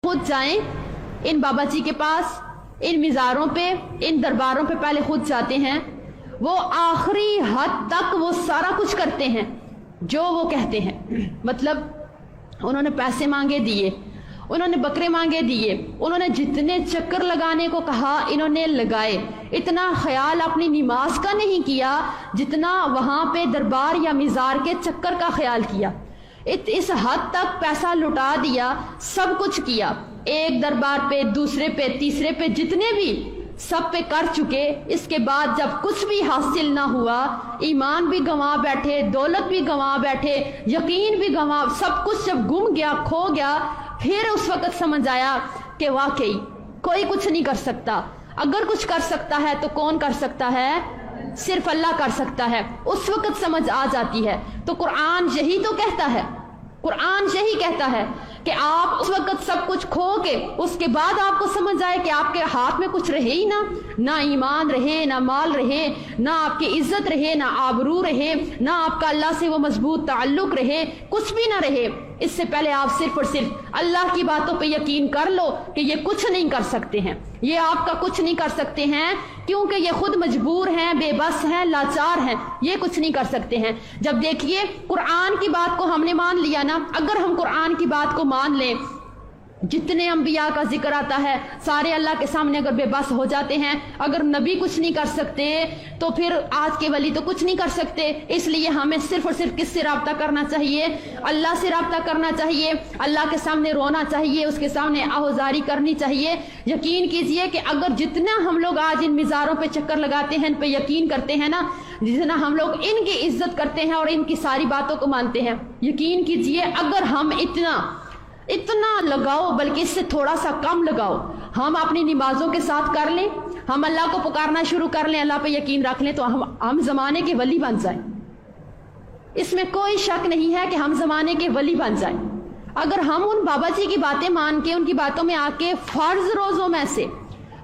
खुद जाएं इन बाबा जी के पास, इन मिज़ारों पे, इन दरबारों पे पहले खुद जाते हैं। वो आखिरी हद तक वो सारा कुछ करते हैं जो वो कहते हैं। मतलब उन्होंने पैसे मांगे दिए, उन्होंने बकरे मांगे दिए, उन्होंने जितने चक्कर लगाने को कहा इन्होंने लगाए। इतना ख्याल अपनी नमाज का नहीं किया जितना वहां पे दरबार या मिज़ार के चक्कर का ख्याल किया। इस हद तक पैसा लुटा दिया, सब कुछ किया, एक दरबार पे, दूसरे पे, तीसरे पे, जितने भी सब पे कर चुके। इसके बाद जब कुछ भी हासिल ना हुआ, ईमान भी गंवा बैठे, दौलत भी गंवा बैठे, यकीन भी गंवा, सब कुछ जब गुम गया, खो गया, फिर उस वक्त समझ आया कि वाकई कोई कुछ नहीं कर सकता। अगर कुछ कर सकता है तो कौन कर सकता है? सिर्फ अल्लाह कर सकता है। उस वक्त समझ आ जाती है। तो कुरान यही तो कहता है, कुरान यही कहता है कि आप उस वक्त सब कुछ खो के उसके बाद आपको समझ आए कि आपके हाथ में कुछ रहे ही ना ईमान रहे, ना माल रहे, ना आपकी इज्जत रहे, ना आबरू रहे, ना आपका अल्लाह से वो मजबूत ताल्लुक रहे, कुछ भी ना रहे। इससे पहले आप सिर्फ और सिर्फ अल्लाह की बातों पे यकीन कर लो कि ये कुछ नहीं कर सकते हैं, ये आपका कुछ नहीं कर सकते हैं, क्योंकि ये खुद मजबूर हैं, बेबस हैं, लाचार हैं, ये कुछ नहीं कर सकते हैं। जब देखिए कुरान की बात को हमने मान लिया ना, अगर हम कुरान की बात को मान लें, जितने अंबिया का जिक्र आता है सारे अल्लाह के सामने अगर बेबस हो जाते हैं, अगर नबी कुछ नहीं कर सकते तो फिर आज के वली तो कुछ नहीं कर सकते। इसलिए हमें सिर्फ और सिर्फ किससे राब्ता करना चाहिए? अल्लाह से राब्ता करना चाहिए, अल्लाह के सामने रोना चाहिए, उसके सामने आहोजारी करनी चाहिए। यकीन कीजिए कि अगर जितना हम लोग आज इन मिज़ारों पे चक्कर लगाते हैं, इन पे यकीन करते हैं ना, जितना हम लोग इनकी इज्जत करते हैं और इनकी सारी बातों को मानते हैं, यकीन कीजिए अगर हम इतना लगाओ, बल्कि इससे थोड़ा सा कम लगाओ, हम अपनी नमाजों के साथ कर लें, हम अल्लाह को पुकारना शुरू कर लें, अल्लाह पे यकीन रख लें, तो हम जमाने के वली बन जाएं। इसमें कोई शक नहीं है कि हम जमाने के वली बन जाएं। अगर हम उन बाबा जी की बातें मान के, उनकी बातों में आके फर्ज रोजों में से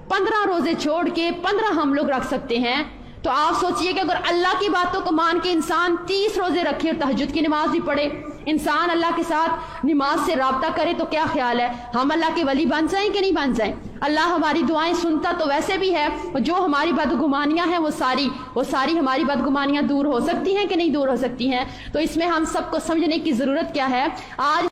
15 रोजे छोड़ के 15 हम लोग रख सकते हैं, तो आप सोचिए कि अगर अल्लाह की बातों को मान के इंसान 30 रोजे रखे और तहज्जुद की नमाज भी पढ़े, इंसान अल्लाह के साथ नमाज से राब्ता करे, तो क्या ख्याल है हम अल्लाह के वली बन जाएं कि नहीं बन जाएं? अल्लाह हमारी दुआएं सुनता तो वैसे भी है, जो हमारी बदगुमानियां हैं वो सारी हमारी बदगुमानियां दूर हो सकती हैं कि नहीं दूर हो सकती हैं? तो इसमें हम सबको समझने की जरूरत क्या है। आज